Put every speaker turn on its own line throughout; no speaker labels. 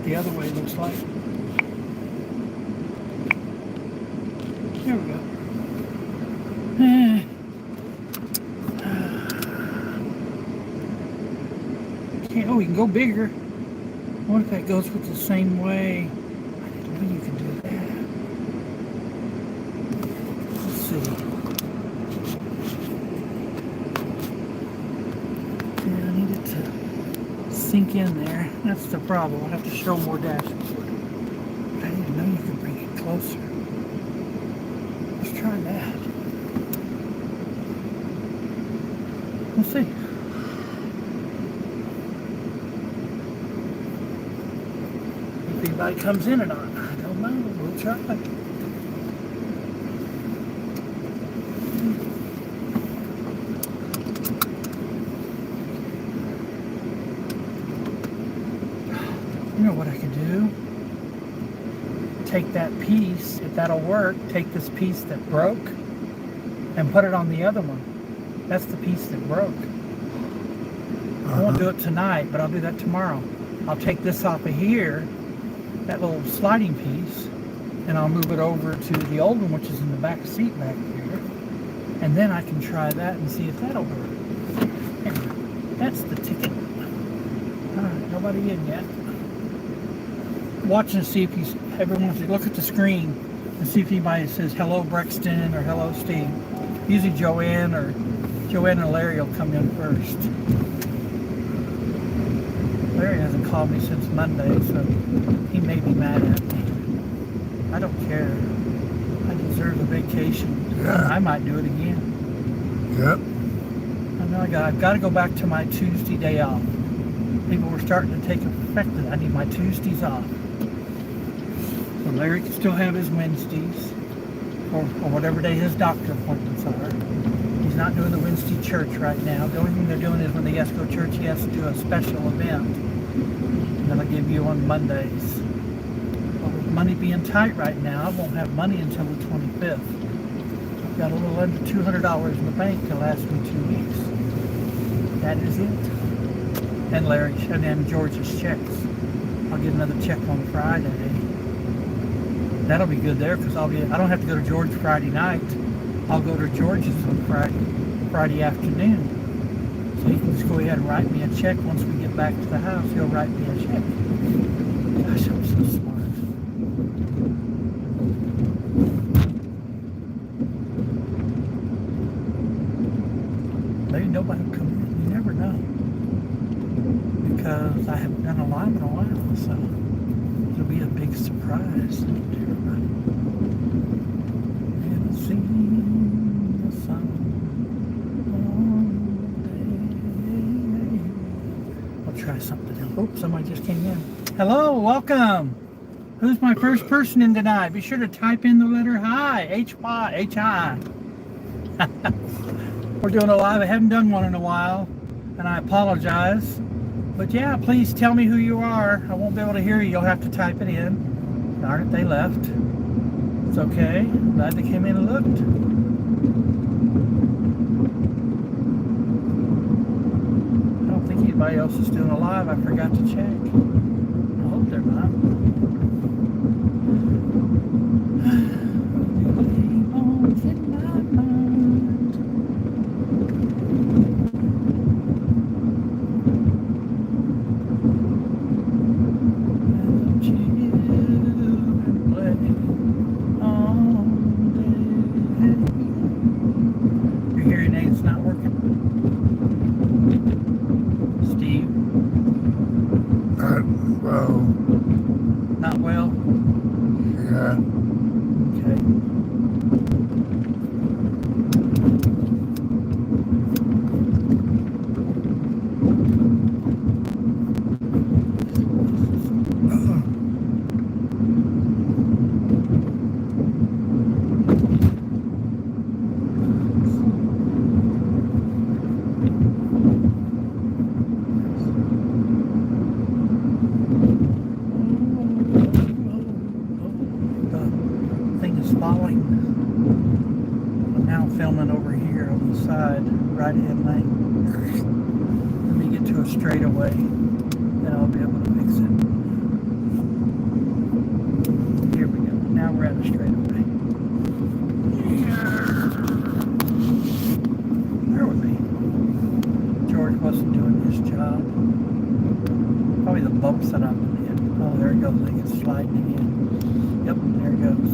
the other way, looks like. There we go. Okay, oh, we can go bigger. What if that goes with the same way? I didn't know you can do that. Let's see. Yeah, I need it to sink in there. That's the problem. I'll have to show more dashboard. But I didn't know you could bring it closer. Let's try that. We'll see. If anybody comes in or not, I don't know. We'll try. You know what I could do? Take that piece, if that'll work, take this piece that broke and put it on the other one. That's the piece that broke. I won't do it tonight, but I'll do that tomorrow. I'll take this off of here, that little sliding piece, and I'll move it over to the old one, which is in the back seat back here. And then I can try that and see if that'll work. Anyway, that's the ticket. Alright, nobody in yet. Watching to see if he's, everyone wants to look at the screen and see if anybody says hello Brexton or hello Steve. Usually Joanne and Larry will come in first. Larry hasn't called me since Monday, so he may be mad at me. I don't care. I deserve a vacation.
Yeah.
I might do it again.
Yep.
I know I've got to go back to my Tuesday day off. People were starting to take effect of it. I need my Tuesdays off. So Larry can still have his Wednesdays, or whatever day his doctor appointments are. He's not doing the Wednesday church right now. The only thing they're doing is when they have to go to church, he has to do a special event. And then I'll give you on Mondays. But with money being tight right now, I won't have money until the 25th. I've got a little under $200 in the bank to last me 2 weeks. That is it. And Larry, and then George's checks. I'll get another check on Friday. That'll be good there because I don't have to go to George Friday night. I'll go to George's on Friday afternoon. So he can just go ahead and write me a check once we get back to the house. He'll write me a check. Gosh, I'm so smart. Maybe nobody will come in. You never know. Because I haven't done a live in a while, so it'll be a big surprise to everybody. And see the sun all day. I'll try something else. Oh, somebody just came in. Hello, welcome. Who's my first person in tonight? Be sure to type in the letter hi, H-Y, H-I. We're doing a live. I haven't done one in a while, and I apologize. But yeah, please tell me who you are. I won't be able to hear you. You'll have to type it in. Darn it, they left. It's okay. Glad they came in and looked. I don't think anybody else is doing a live. I forgot to check. I hope they're not. Straightaway, then I'll be able to fix it. bumps that I'm in. Oh, there it goes. I think it's sliding again. Yep, there it goes.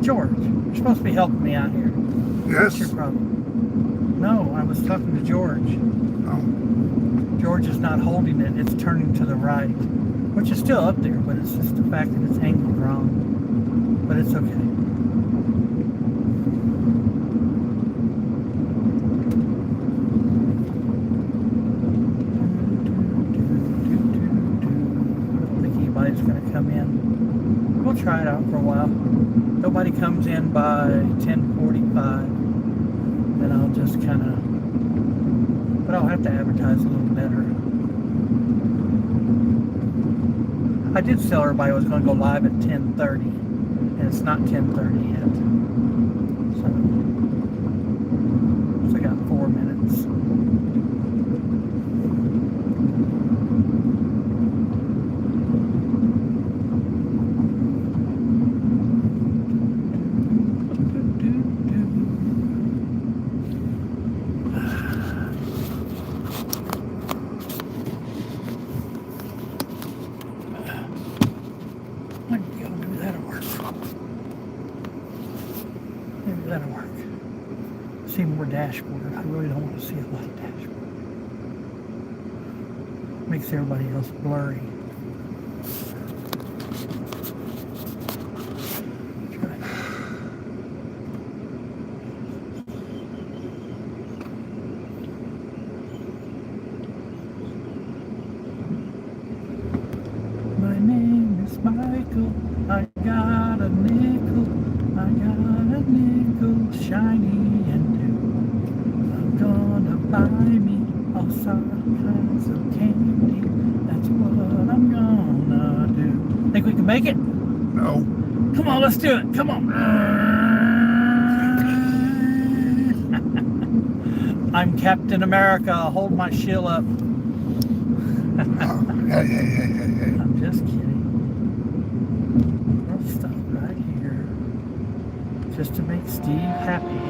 George, you're supposed to be helping me out here. What's your
Yes.
problem? No, I was talking to George.
Oh,
George is not holding it. It's turning to the right, which is still up there, but it's just the fact that it's angled wrong. But it's okay. Anybody's going to come in. We'll try it out for a while. Nobody comes in by 10:45. Then I'll just kind of, but I'll have to advertise a little better. I did tell everybody I was going to go live at 10:30, and it's not 10:30 yet. So I got 4 minutes. Maybe that'll work. See more dashboard. I really don't want to see a lot of dashboard. Makes everybody else blurry. My name is Michael. I got a nickel. I got a nickel, shiny and new. I'm gonna buy me all kinds of candy. That's what I'm gonna do. Think we can make it?
no.
Come on, let's do it. Come on. I'm Captain America. Hold my shield up.
Oh, hey.
I'm just kidding. Let's stop right here. Just to make Steve happy.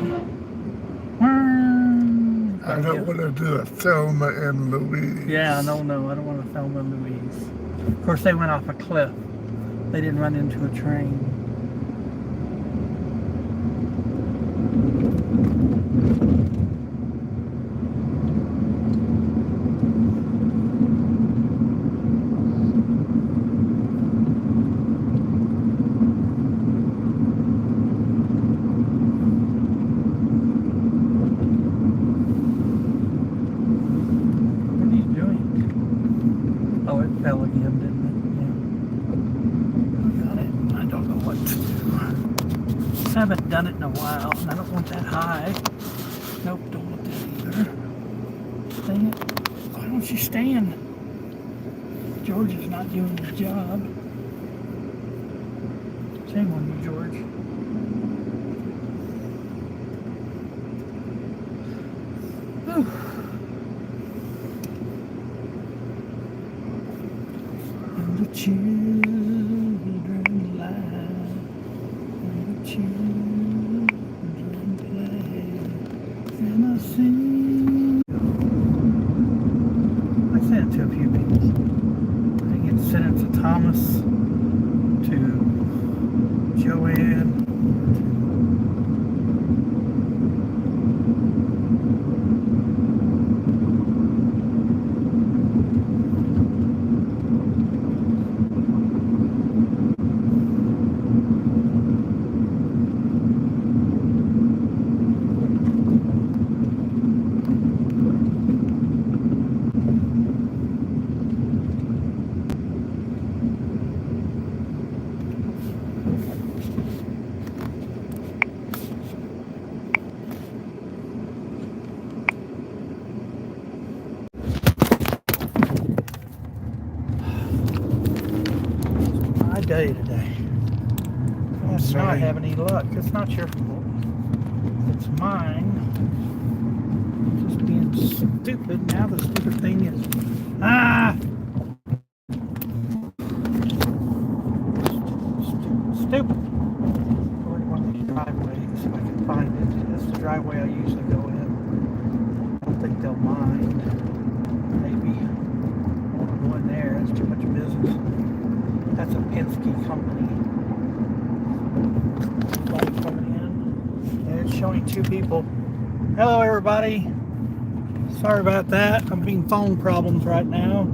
I don't want to do a Thelma and Louise.
Yeah, no, I don't want to Thelma and Louise. Of course, they went off a cliff. They didn't run into a train. Fell again, didn't it? Yeah. Got it. I don't know what to do. I haven't done it in a while, and I don't want that high. Nope, don't want that either. Stand. Why don't you stand? George is not doing his job. Shame on you, George. Whew. The children laugh, and the children play, and I sing. I sent it to a few people. I can send it to Thomas, to Joanne, day today. Let's not have any luck. It's not your fault. It's mine. I'm just being stupid. Now the stupid thing is stupid. One of these driveways, if I can find it. That's the driveway I usually go in. I don't think they'll mind. Maybe. go in there. It's too much business. That's a Penske company. Light coming in. And it's showing 2 people. Hello, everybody. Sorry about that. I'm having phone problems right now.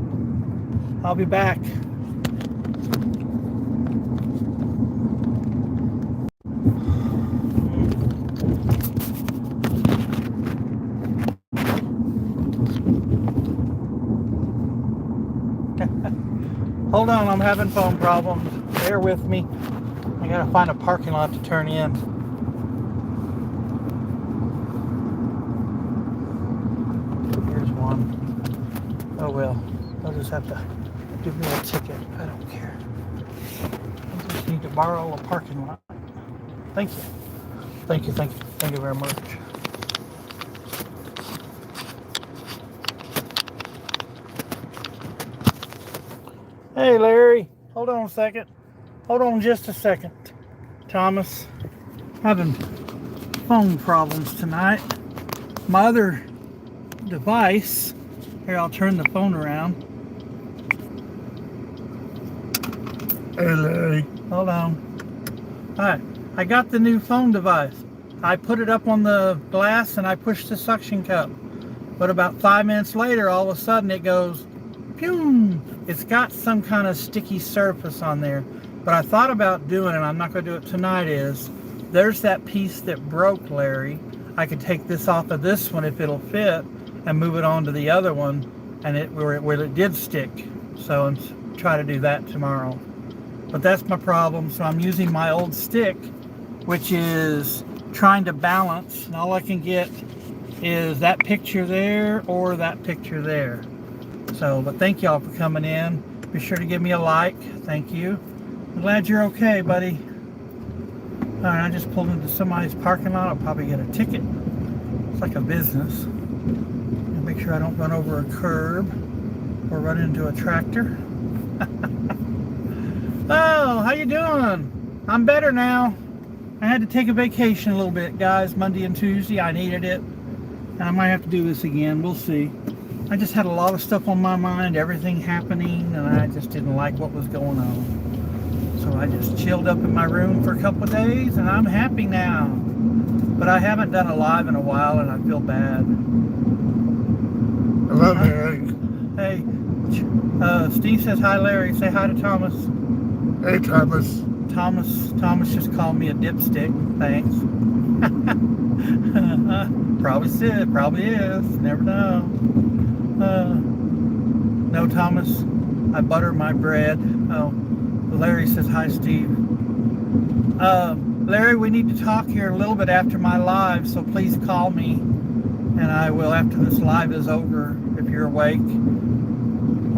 I'll be back. Hold on, I'm having phone problems. Bear with me. I gotta find a parking lot to turn in. Here's one. Oh well, they'll just have to give me a ticket. I don't care. I just need to borrow a parking lot. Thank you. Thank you, thank you. Thank you very much. Hey Larry, hold on a second. Hold on just a second. Thomas, having phone problems tonight. My other device, here I'll turn the phone around.
Hey, Larry.
Hold on. Alright, I got the new phone device. I put it up on the glass and I pushed the suction cup. But about 5 minutes later, all of a sudden it goes, pew! It's got some kind of sticky surface on there. But I thought about doing it, I'm not going to do it tonight, is there's that piece that broke, Larry. I could take this off of this one if it'll fit and move it on to the other one and where it did stick. So I'm try to do that tomorrow. But that's my problem. So I'm using my old stick, which is trying to balance, and all I can get is that picture there or that picture there. So, but thank y'all for coming in. Be sure to give me a like. Thank you. I'm glad you're okay, buddy. All right, I just pulled into somebody's parking lot. I'll probably get a ticket. It's like a business. Make sure I don't run over a curb or run into a tractor. Oh, how you doing? I'm better now. I had to take a vacation a little bit, guys. Monday and Tuesday, I needed it. And I might have to do this again. We'll see. I just had a lot of stuff on my mind, everything happening, and I just didn't like what was going on. So I just chilled up in my room for a couple of days, and I'm happy now. But I haven't done a live in a while, and I feel bad.
Hello, Larry.
Hey, Steve says hi, Larry. Say hi to Thomas.
Hey, Thomas.
Thomas just called me a dipstick. Thanks. Probably is. Never know. No, Thomas, I butter my bread. Oh, Larry says hi, Steve. Larry, we need to talk here a little bit after my live, so please call me, and I will after this live is over, if you're awake.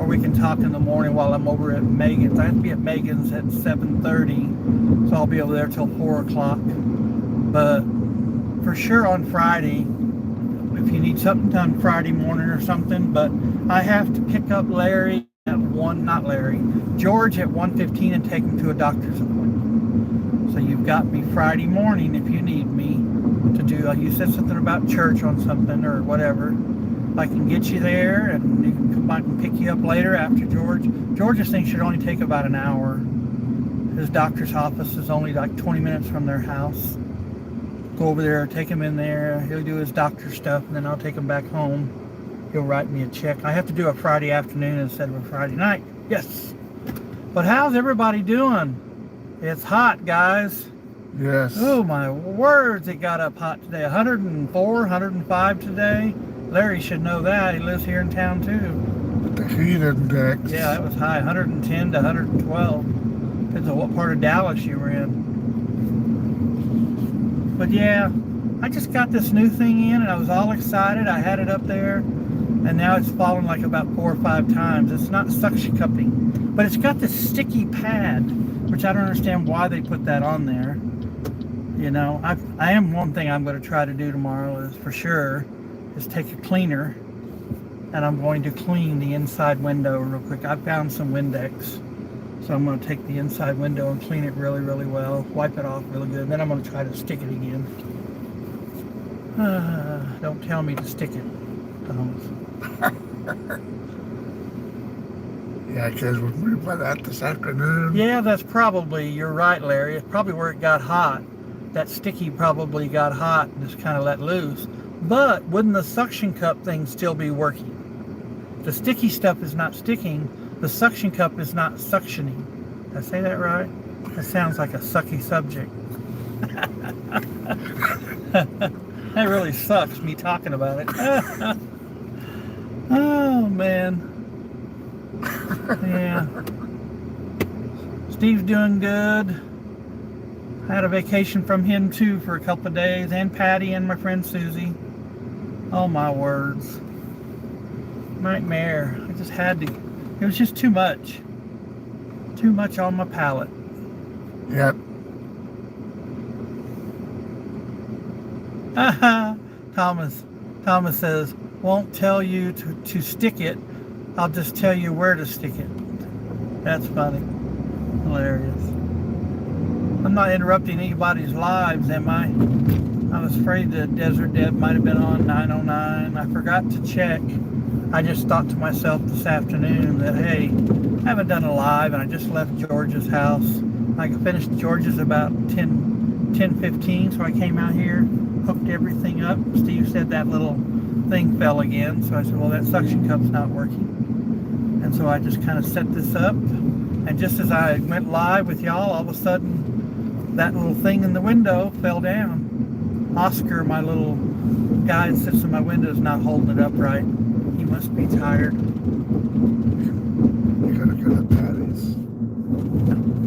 Or we can talk in the morning while I'm over at Megan's. I have to be at Megan's at 7:30, so I'll be over there till 4 o'clock. But for sure on Friday, if you need something done Friday morning or something. But I have to pick up Larry at George at 1:15 and take him to a doctor's appointment. So you've got me Friday morning if you need me to do. You said something about church on something or whatever. I can get you there, and you can come back and pick you up later after George. George's thing should only take about an hour. His doctor's office is only like 20 minutes from their house. Go over there, take him in there. He'll do his doctor stuff, and then I'll take him back home. He'll write me a check. I have to do a Friday afternoon instead of a Friday night. Yes. But how's everybody doing? It's hot, guys.
Yes.
Oh, my words, it got up hot today. 104, 105 today. Larry should know that. He lives here in town too.
The heat index.
Yeah, it was high, 110 to 112. Depends on what part of Dallas you were in. But yeah, I just got this new thing in and I was all excited. I had it up there and now it's fallen like about 4 or 5 times. It's not suction cupping, but it's got this sticky pad, which I don't understand why they put that on there. You know, I am one thing I'm going to try to do tomorrow is for sure is take a cleaner and I'm going to clean the inside window real quick. I found some Windex, so I'm going to take the inside window and clean it really, really well, wipe it off really good. Then I'm going to try to stick it again. Don't tell me to stick it, Thomas.
Yeah, because we moved by that this afternoon.
Yeah, that's probably, you're right, Larry. It's probably where it got hot. That sticky probably got hot and just kind of let loose. But wouldn't the suction cup thing still be working? The sticky stuff is not sticking. The suction cup is not suctioning. Did I say that right? That sounds like a sucky subject. That really sucks, me talking about it. Oh, man. Yeah. Steve's doing good. I had a vacation from him too for a couple of days, and Patty and my friend Susie. Oh my words. Nightmare. I just had to. It was just too much. Too much on my palate.
Yep.
Thomas says, won't tell you to stick it. I'll just tell you where to stick it. That's funny. Hilarious. I'm not interrupting anybody's lives, am I? I was afraid that Desert Deb might have been on 909. I forgot to check. I just thought to myself this afternoon that, hey, I haven't done a live, and I just left George's house. I finished George's about 10:15, so I came out here, hooked everything up. Steve said that little thing fell again, so I said, well, that suction cup's not working. And so I just kind of set this up, and just as I went live with y'all, all of a sudden that little thing in the window fell down. Oscar, my little guy that sits in my window, is not holding it upright. He must be tired.
You gotta go to Patty's.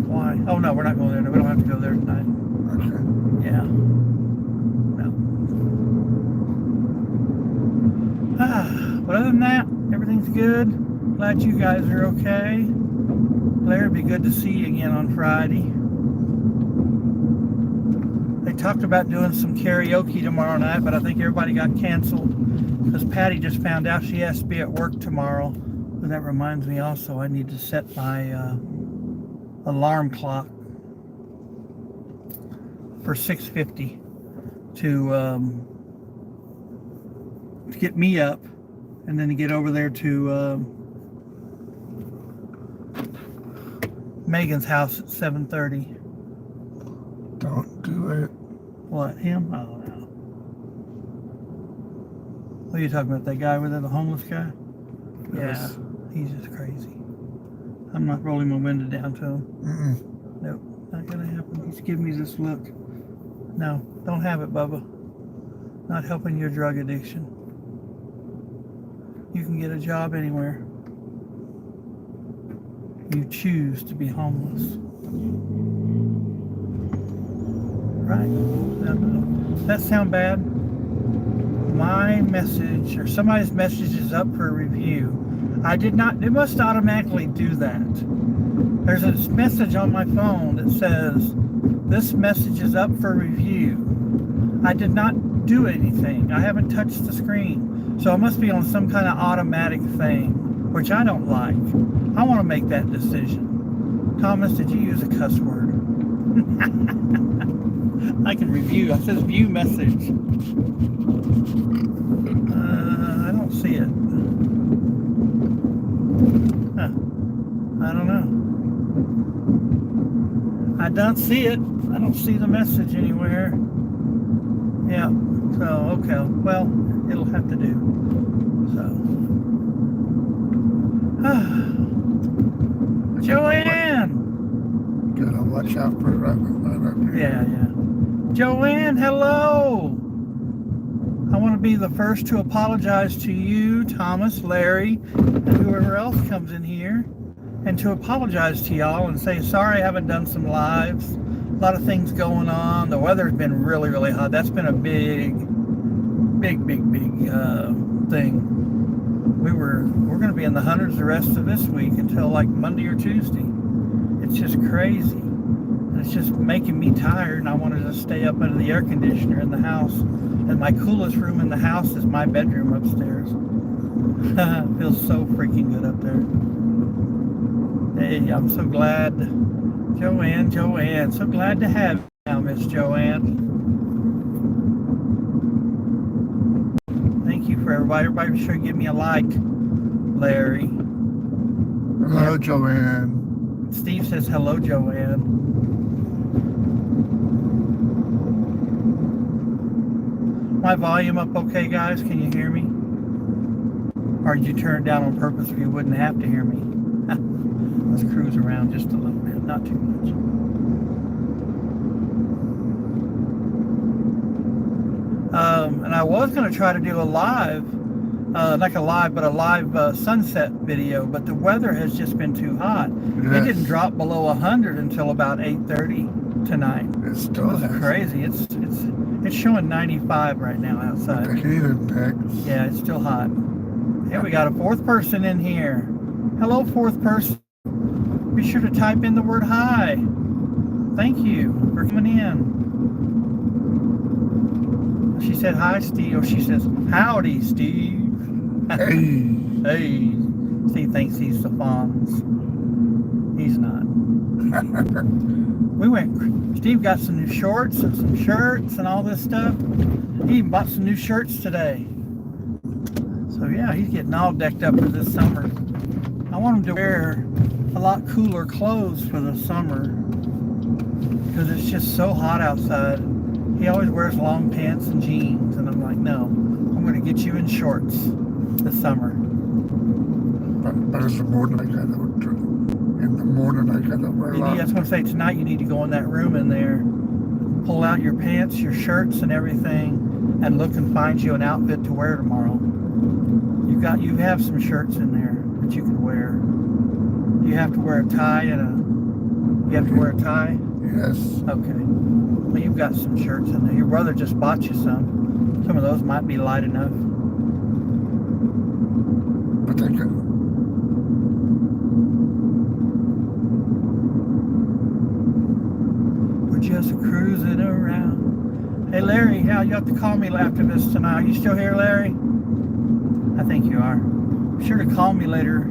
Why? Oh no, we're not going there. We don't have to go there tonight.
Okay.
Yeah. No. But other than that, everything's good. Glad you guys are okay. Larry, it'd be good to see you again on Friday. They talked about doing some karaoke tomorrow night, but I think everybody got canceled because Patty just found out she has to be at work tomorrow. And that reminds me also, I need to set my alarm clock for 6:50 to get me up, and then to get over there to Megan's house at 7:30.
Don't do it.
What, him? Oh, no. What are you talking about? That guy with the homeless guy?
Yes.
Yeah, he's just crazy. I'm not rolling my window down to him.
Mm-mm.
Nope, not gonna happen. He's giving me this look. No, don't have it, Bubba. Not helping your drug addiction. You can get a job anywhere. You choose to be homeless. Right? That sound bad? My message, or somebody's message, is up for review. I did not, it must automatically do that. There's a message on my phone that says, this message is up for review. I did not do anything. I haven't touched the screen. So it must be on some kind of automatic thing, which I don't like. I want to make that decision. Thomas, did you use a cuss word? I can review. It says view message. I don't see it. Huh. I don't know. I don't see it. I don't see the message anywhere. Yeah. So, okay. Well, it'll have to do. So. Joanne!
Gotta watch out for right up here.
Yeah. Joanne, hello! I want to be the first to apologize to you, Thomas, Larry, and whoever else comes in here, and to apologize to y'all and say, sorry I haven't done some lives. A lot of things going on. The weather's been really, really hot. That's been a big thing. We're going to be in the hundreds the rest of this week until like Monday or Tuesday. It's just crazy. And it's just making me tired, and I want to just stay up under the air conditioner in the house. And my coolest room in the house is my bedroom upstairs. It feels so freaking good up there. Hey, I'm so glad. Joanne, so glad to have you now, Miss Joanne. Thank you for everybody. Everybody be sure to give me a like, Larry.
Hello, Joanne.
Steve says, hello, Joanne. My volume up okay, guys? Can you hear me? Or did you turn it down on purpose so you wouldn't have to hear me? Let's cruise around just a little bit, not too much. And I was going to try to do a live, like a live sunset video, but the weather has just been too hot.
Yes.
It didn't drop below 100 until about 8:30 tonight.
It's still
It's crazy. It's showing 95 right now
The
outside.
heat index.
Yeah, it's still hot. Yeah, we got a fourth person in here. Hello, fourth person. Be sure to type in the word hi. Thank you for coming in. She said hi, Steve. Or she says, howdy, Steve.
Hey.
Hey. Steve thinks he's the Fonz. He's not. Steve got some new shorts and some shirts and all this stuff. He even bought some new shirts today. So yeah, he's getting all decked up for this summer. I want him to wear a lot cooler clothes for the summer because it's just so hot outside. He always wears long pants and jeans, and I'm like, no, I'm going to get you in shorts this summer.
But in the morning, I gotta wear a
I
lot.
was going to say, tonight you need to go in that room in there, pull out your pants, your shirts, and everything, and look and find you an outfit to wear tomorrow. You have some shirts in there that you can wear. Do you have to wear a tie You have to wear a tie?
Yes.
Okay. Well, you've got some shirts in there. Your brother just bought you some. Some of those might be light enough.
But they can.
We're just cruising around. Hey, Larry, you have to call me after this tonight. Are you still here, Larry? I think you are. Be sure to call me later.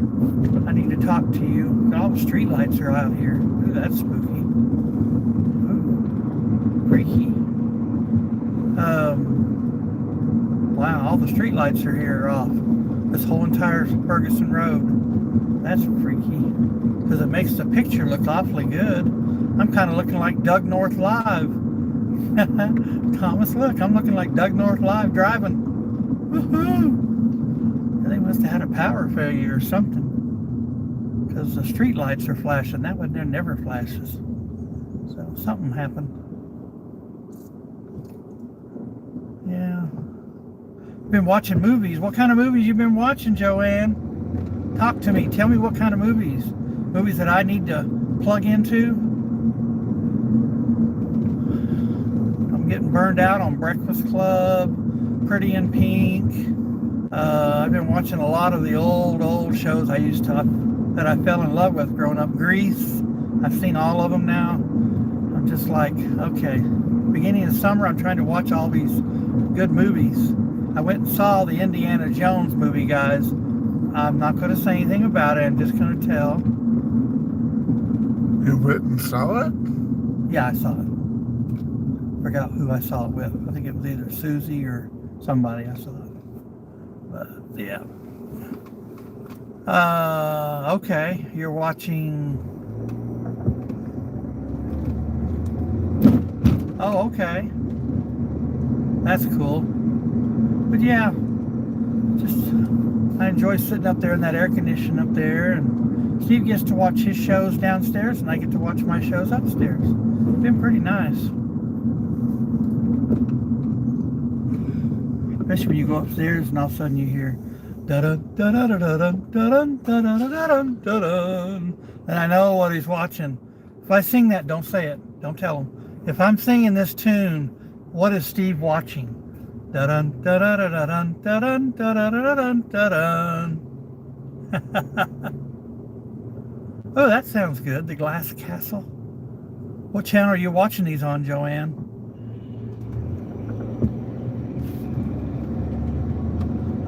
I need to talk to you. All the street lights are out here. Ooh, that's spooky. Ooh, freaky. Wow, all the street lights are here off. This whole entire Ferguson Road. That's freaky. Because it makes the picture look awfully good. I'm kind of looking like Doug North Live. Thomas, look, I'm looking like Doug North Live driving. Woohoo! They must have had a power failure or something. Because the street lights are flashing. That one there never flashes. So something happened. Yeah. Been watching movies. What kind of movies you been watching, Joanne? Talk to me. Tell me what kind of movies. Movies that I need to plug into. I'm getting burned out on Breakfast Club, Pretty in Pink. I've been watching a lot of the old shows that I fell in love with growing up. Grease. I've seen all of them now. I'm just like, okay. Beginning of summer, I'm trying to watch all these good movies. I went and saw the Indiana Jones movie, guys. I'm not going to say anything about it. I'm just going to tell.
You went and saw it?
Yeah, I saw it. Forgot who I saw it with. I think it was either Susie or somebody I saw it. But, yeah. Okay. You're watching... Oh, okay. That's cool. But yeah, I enjoy sitting up there in that air conditioning up there, and Steve gets to watch his shows downstairs, and I get to watch my shows upstairs. It's been pretty nice. Especially when you go upstairs and all of a sudden you hear da-dun, da-dun, da-dun, da-dun, da-dun, da-dun, da-dun. And I know what he's watching. If I sing that, don't say it. Don't tell him. If I'm singing this tune, what is Steve watching? Da-dun, da-dun, da-dun, da-dun, da-dun, da-dun. Oh, that sounds good. The Glass Castle. What channel are you watching these on, Joanne?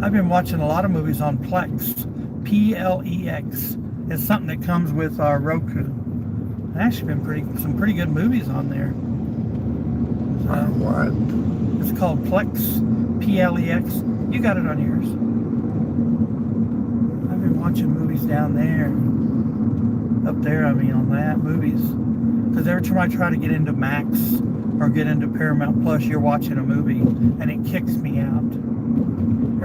I've been watching a lot of movies on Plex. P-L-E-X. It's something that comes with our Roku. Actually been some pretty good movies on there.
What?
It's called Plex, P-L-E-X. You got it on yours. I've been watching movies down there. up there. I mean, on that movies, because every time I try to get into Max or get into Paramount Plus, you're watching a movie and it kicks me out.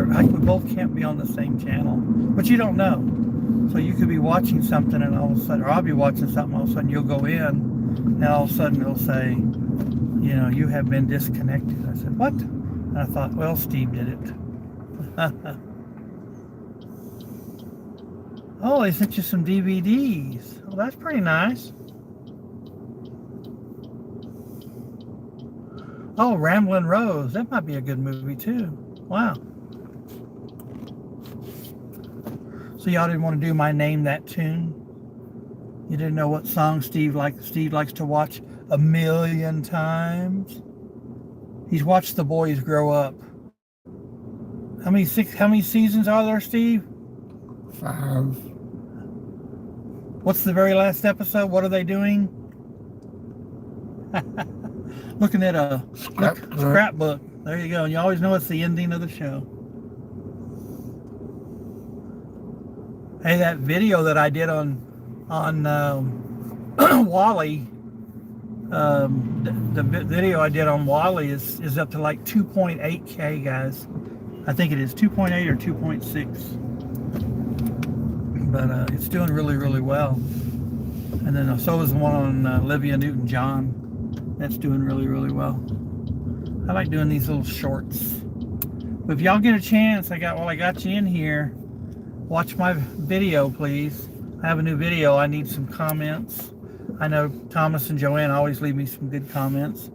Like we both can't be on the same channel, but you don't know. So you could be watching something and all of a sudden, or I'll be watching something, all of a sudden you'll go in and all of a sudden it'll say, you know, you have been disconnected. I said, what? And I thought, well, Steve did it. Oh, they sent you some DVDs. Well, that's pretty nice. Oh, Ramblin' Rose. That might be a good movie too. Wow. So y'all didn't want to do my Name That Tune? You didn't know what song Steve likes to watch 1,000,000 times? He's watched the boys grow up. How many seasons are there, Steve?
5.
What's the very last episode? What are they doing? Looking at a scrapbook. There you go. And you always know it's the ending of the show. Hey, that video that I did on Wally, the video I did on Wally is up to like 2.8K, guys. I think it is 2.8 or 2.6. But it's doing really, really well. And then so is the one on Olivia Newton-John. That's doing really, really well. I like doing these little shorts. But if y'all get a chance, I got you in here. Watch my video, please. I have a new video. I need some comments. I know Thomas and Joanne always leave me some good comments.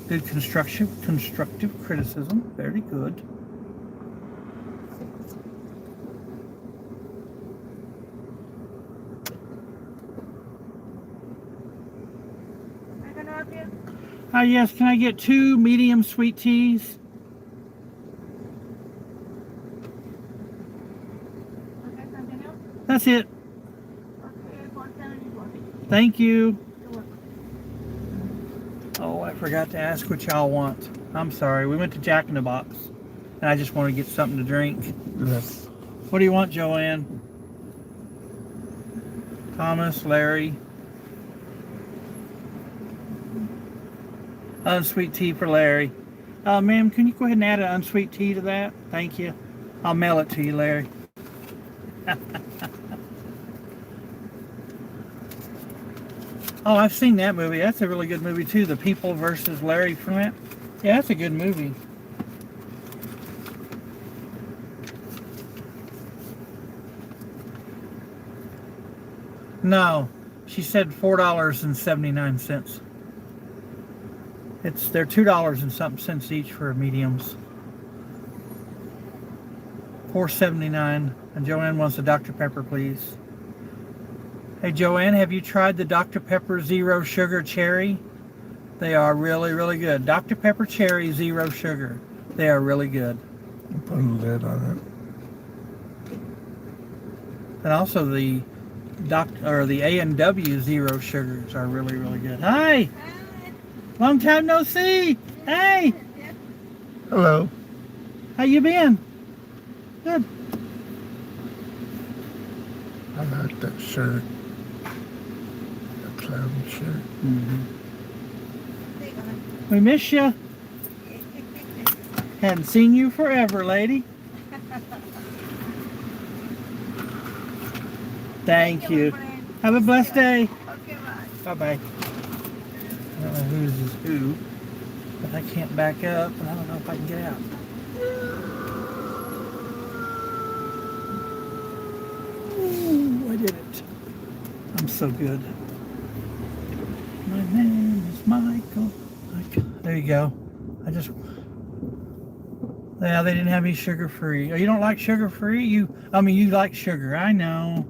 Good constructive criticism. Very good. Yes, can I get 2 medium sweet teas?
Okay, something else?
That's it.
Okay, 471.
Thank you.
You're welcome.
Oh, I forgot to ask what y'all want. I'm sorry. We went to Jack in the Box, and I just want to get something to drink.
Yes.
What do you want, Joanne? Thomas, Larry. Unsweet tea for Larry. Ma'am, can you go ahead and add an unsweet tea to that? Thank you. I'll mail it to you, Larry. Oh, I've seen that movie. That's a really good movie too. The People versus Larry Flint. Yeah, that's a good movie. No, she said $4.79. They're $2 and something cents each for mediums. $4.79. And Joanne wants a Dr. Pepper, please. Hey Joanne, have you tried the Dr. Pepper Zero Sugar Cherry? They are really, really good. Dr. Pepper Cherry Zero Sugar. They are really good.
Put a lid on it.
And also the A&W Zero Sugars are really, really good. Hi! Long time no see! Hey!
Hello.
How you been? Good.
I like that shirt. The clown shirt.
Mm-hmm. We miss you. Hadn't seen you forever, lady. Thank you. Have a blessed day.
Okay, bye.
Bye-bye. I don't know whose is who, but I can't back up, and I don't know if I can get out. Ooh, I did it. I'm so good. My name is Michael. There you go. Yeah, they didn't have any sugar-free. Oh, you don't like sugar-free? You like sugar. I know.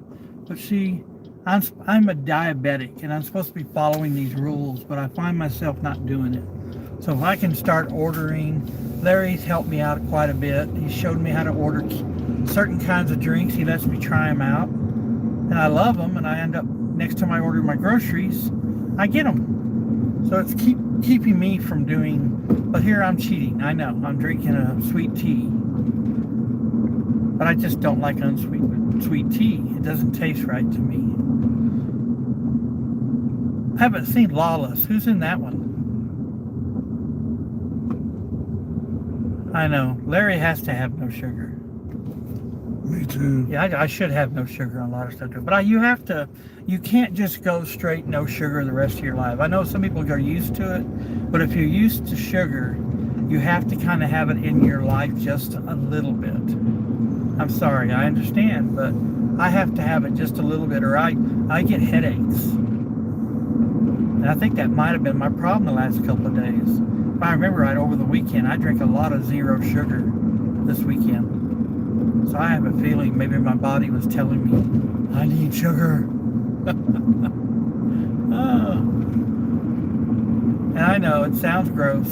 But see, I'm a diabetic, and I'm supposed to be following these rules, but I find myself not doing it. So if I can start ordering, Larry's helped me out quite a bit. He showed me how to order certain kinds of drinks. He lets me try them out, and I love them, and I end up, next time I order my groceries, I get them. So it's keeping me from doing, but here I'm cheating. I know, I'm drinking a sweet tea. But I just don't like unsweet tea. It doesn't taste right to me. Haven't seen Lawless. Who's in that one? I know. Larry has to have no sugar.
Me too.
Yeah, I should have no sugar on a lot of stuff too. But you can't just go straight no sugar the rest of your life. I know some people are used to it, but if you're used to sugar, you have to kind of have it in your life just a little bit. I'm sorry, I understand, but I have to have it just a little bit or I get headaches. And I think that might have been my problem the last couple of days. If I remember right, over the weekend, I drank a lot of zero sugar this weekend. So I have a feeling maybe my body was telling me, I need sugar. Oh. And I know it sounds gross,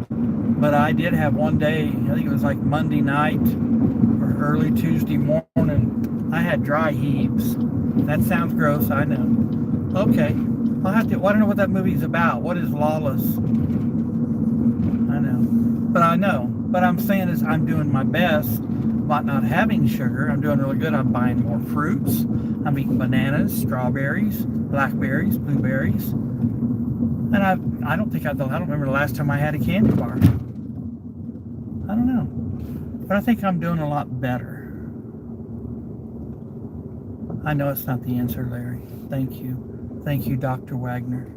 but I did have one day, I think it was like Monday night or early Tuesday morning, I had dry heaves. That sounds gross, I know. Okay, I don't know what that movie's about. What is Lawless? I know. But I'm saying is I'm doing my best about not having sugar. I'm doing really good. I'm buying more fruits. I'm eating bananas, strawberries, blackberries, blueberries. And I don't remember the last time I had a candy bar. I don't know. But I think I'm doing a lot better. I know it's not the answer, Larry. Thank you. Thank you, Dr. Wagner.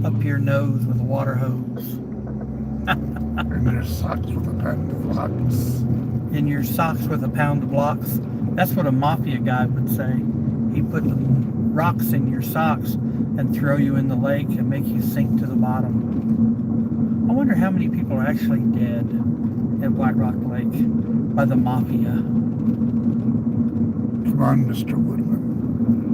Up your nose with a water hose.
And your socks with a pound of blocks.
In your socks with a pound of blocks. That's what a mafia guy would say. He'd put the rocks in your socks and throw you in the lake and make you sink to the bottom. I wonder how many people are actually dead at White Rock Lake by the mafia.
Come on, Mr. Woodman.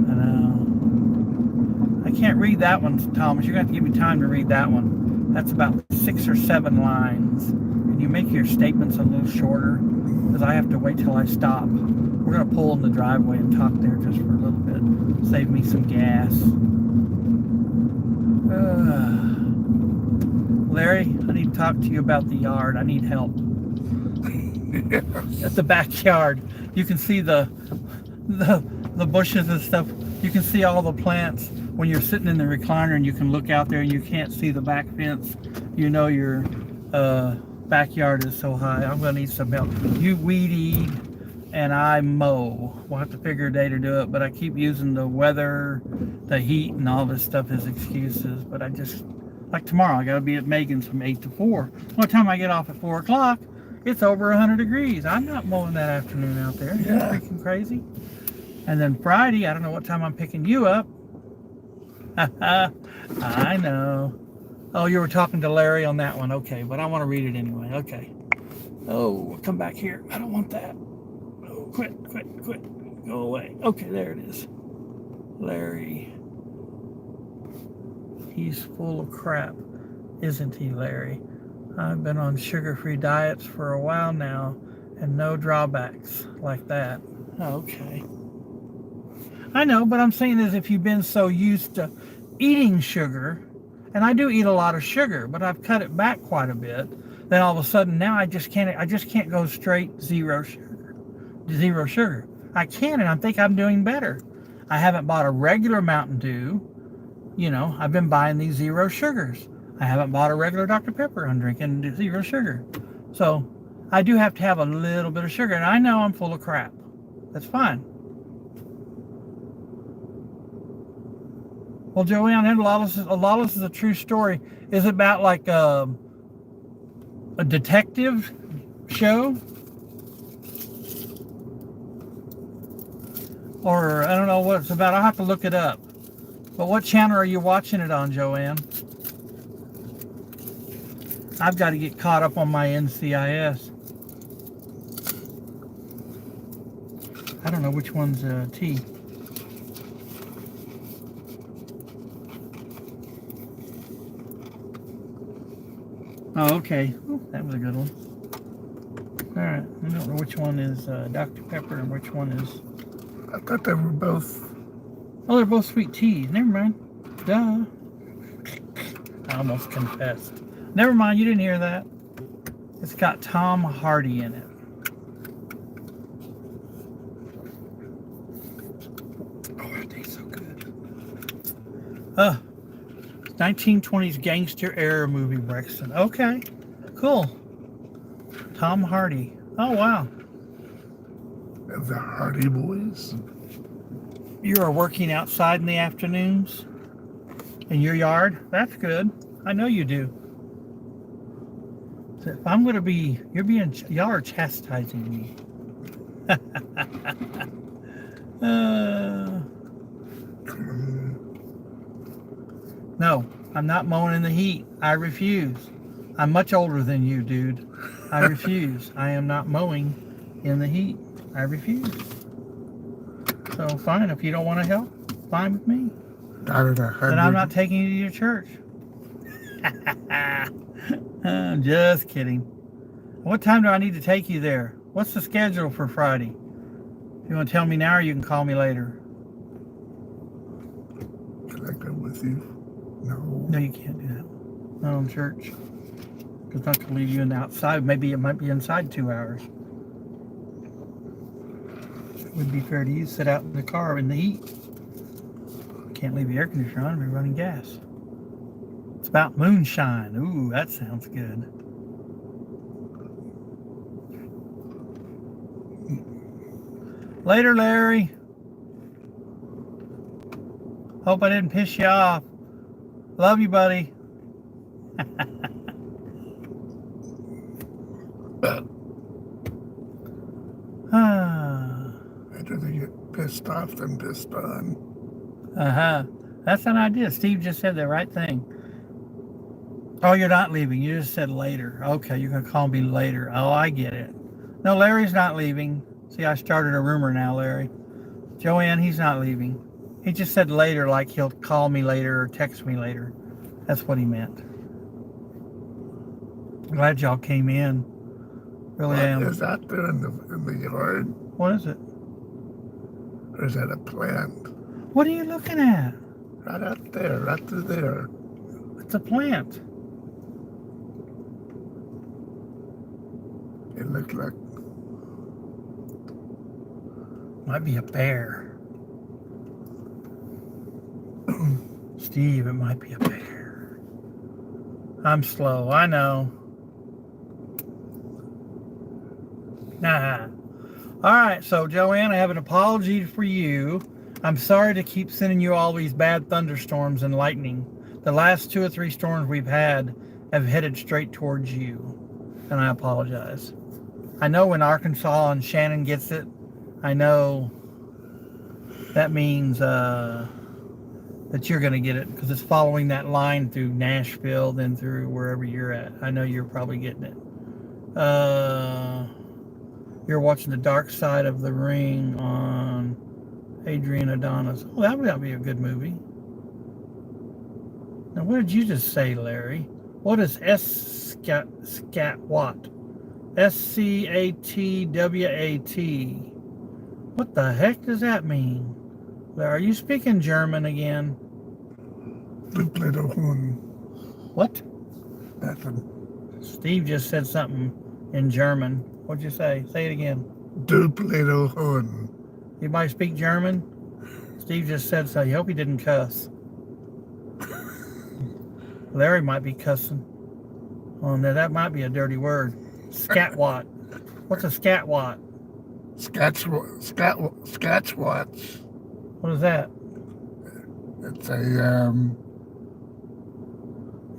I know. I can't read that one, Thomas. You're going to have to give me time to read that one. That's about 6 or 7 lines. Can you make your statements a little shorter? Because I have to wait till I stop. We're going to pull in the driveway and talk there just for a little bit. Save me some gas. Larry, I need to talk to you about the yard. I need help.
Yes.
At the backyard, you can see the bushes and stuff. You can see all the plants. When you're sitting in the recliner and you can look out there and you can't see the back fence, you know your backyard is so high. I'm going to need some help. You weed eat and I mow. We'll have to figure a day to do it, but I keep using the weather, the heat, and all this stuff as excuses. But I just, like tomorrow, I got to be at Megan's from 8 to 4. What time I get off at 4 o'clock, it's over 100 degrees. I'm not mowing that afternoon out there. You're freaking crazy. And then Friday, I don't know what time I'm picking you up. I know. Oh, you were talking to Larry on that one. Okay, but I want to read it anyway. Okay. Oh, come back here. I don't want that. Oh, quit. Go away. Okay, there it is. Larry. He's full of crap, isn't he, Larry? I've been on sugar-free diets for a while now, and no drawbacks like that. Okay. I know, but I'm saying is if you've been so used to eating sugar, and I do eat a lot of sugar, but I've cut it back quite a bit, then all of a sudden now I just can't go straight zero sugar. I can, and I think I'm doing better. I haven't bought a regular Mountain Dew. You know, I've been buying these zero sugars. I haven't bought a regular Dr. Pepper. I'm drinking zero sugar. So I do have to have a little bit of sugar, and I know I'm full of crap. That's fine. Well, Joanne, Lawless is a true story. Is it about like a detective show? Or I don't know what it's about. I'll have to look it up. But what channel are you watching it on, Joanne? I've got to get caught up on my NCIS. I don't know which one's T. Oh, okay. Ooh, that was a good one. All right. I don't know which one is Dr. Pepper and which one is...
I thought they were both...
Oh, they're both sweet teas. Never mind. Duh. I almost confessed. Never mind. You didn't hear that. It's got Tom Hardy in it. Oh, that tastes so good. Oh, 1920s gangster era movie, Brexton. Okay, cool. Tom Hardy. Oh, wow.
The Hardy Boys.
You are working outside in the afternoons in your yard? That's good. I know you do. So if I'm going to be, y'all are chastising me. No, I'm not mowing in the heat. I refuse. I'm much older than you, dude. I refuse. I am not mowing in the heat. I refuse. So fine, if you don't want to help, fine with me. Then I'm not taking you to your church. I'm just kidding. What time do I need to take you there? What's the schedule for Friday? You want to tell me now, or you can call me later?
Can I go with you? No.
No, you can't do that. Not on church. Because not going to leave you in the outside. Maybe it might be inside 2 hours. It wouldn't be fair to you to sit out in the car in the heat. Can't leave the air conditioner on. We're running gas. It's about moonshine. Ooh, that sounds good. Later, Larry. Hope I didn't piss you off. Love you, buddy.
I'd rather get pissed off than pissed on.
Uh-huh. That's an idea. Steve just said the right thing. Oh, you're not leaving. You just said later. Okay, you're going to call me later. Oh, I get it. No, Larry's not leaving. See, I started a rumor now, Larry. Joanne, he's not leaving. He just said later, like he'll call me later or text me later. That's what he meant. Glad y'all came in. Really am.
What is that there in the yard?
What is it?
Or is that a plant?
What are you looking at?
Right out there, right through there.
It's a plant.
It looked like
Might be a bear. Steve, it might be a bear. I'm slow, I know. Nah. All right, so Joanne, I have an apology for you. I'm sorry to keep sending you all these bad thunderstorms and lightning. The last 2 or 3 storms we've had have headed straight towards you, and I apologize. I know when Arkansas and Shannon gets it, I know that means that you're going to get it because it's following that line through Nashville, then through wherever you're at. I know you're probably getting it. You're watching The Dark Side of the Ring on Adrian Adonis. Oh, that would be a good movie. Now, what did you just say, Larry? What is SCATWAT? SCATWAT. What the heck does that mean? Are you speaking German again? What?
Nothing.
Steve just said something in German. What'd you say? Say it again.
Dupledohun.
Anybody speak German? Steve just said so. You hope he didn't cuss. Larry might be cussing. Oh, no, that might be a dirty word. Scatwat. What's a scatwat?
Scatchwatch.
What is that?
It's a,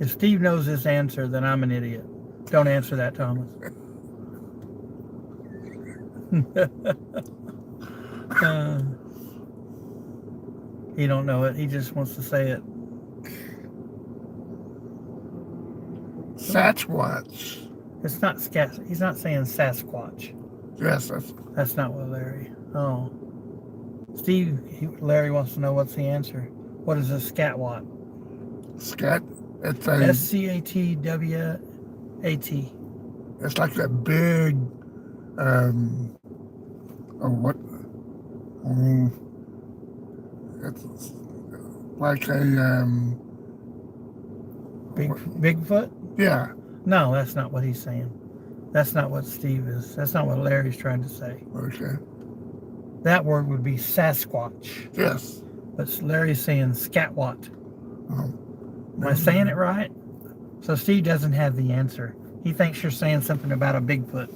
If Steve knows this answer, then I'm an idiot. Don't answer that, Thomas. He don't know it. He just wants to say it.
Sasquatch.
It's not scat. He's not saying Sasquatch.
Yes,
That's not what Larry. Oh, Steve. Larry wants to know what's the answer. What is a scatwat?
scat. It's a
SCATWAT.
It's like a big, it's like a,
Bigfoot?
yeah,
No, that's not what he's saying. That's not what Steve is. That's not what Larry's trying to say.
okay,
That word would be Sasquatch,
yes,
but Larry's saying scatwat.
Oh,
Am I saying it right? So Steve doesn't have the answer. He thinks you're saying something about a Bigfoot.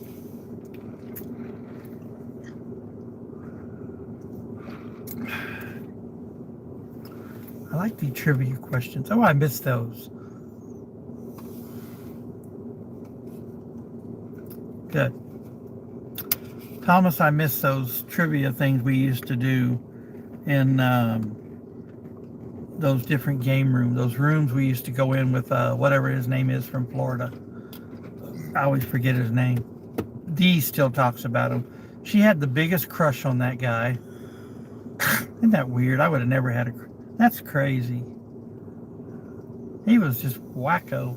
I like the trivia questions. Oh, I missed those. Good. Thomas, I missed those trivia things we used to do in those different game rooms. Those rooms we used to go in with whatever his name is from Florida. I always forget his name. Dee still talks about him. She had the biggest crush on that guy. Isn't that weird? I would have never had a... That's crazy. He was just wacko.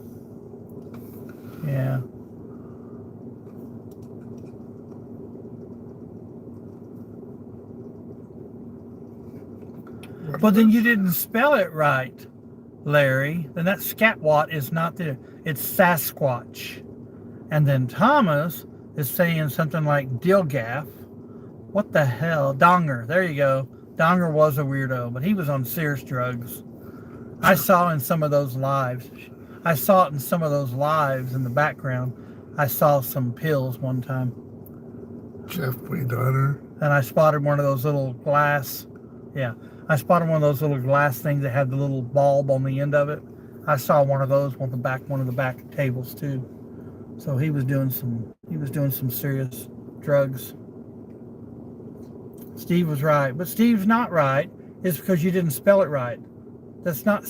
Yeah. But then you didn't spell it right, Larry. Then that scatwat is not there. It's Sasquatch. And then Thomas is saying something like Dilgaff. What the hell? Donger. There you go. Donger was a weirdo, but he was on serious drugs. I saw in some of those lives. I saw it in some of those lives in the background. I saw some pills one time.
Jeffrey Donner.
And I spotted one of those little glass. Yeah. I spotted one of those little glass things that had the little bulb on the end of it. I saw one of those on one of the back tables too. So he was doing some serious drugs. Steve was right, but Steve's not right. It's because you didn't spell it right. That's not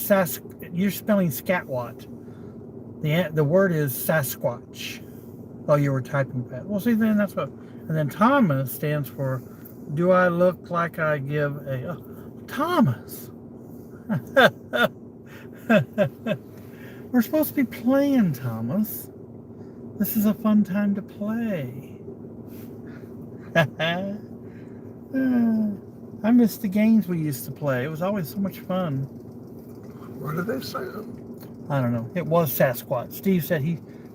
you're spelling scatwat. The word is Sasquatch. Oh, you were typing that. Well, see, then that's what. And then Thomas stands for, do I look like I give a... Thomas. We're supposed to be playing, Thomas. This is a fun time to play. I miss the games we used to play. It was always so much fun.
What did they say?
I don't know. It was Sasquatch. Steve said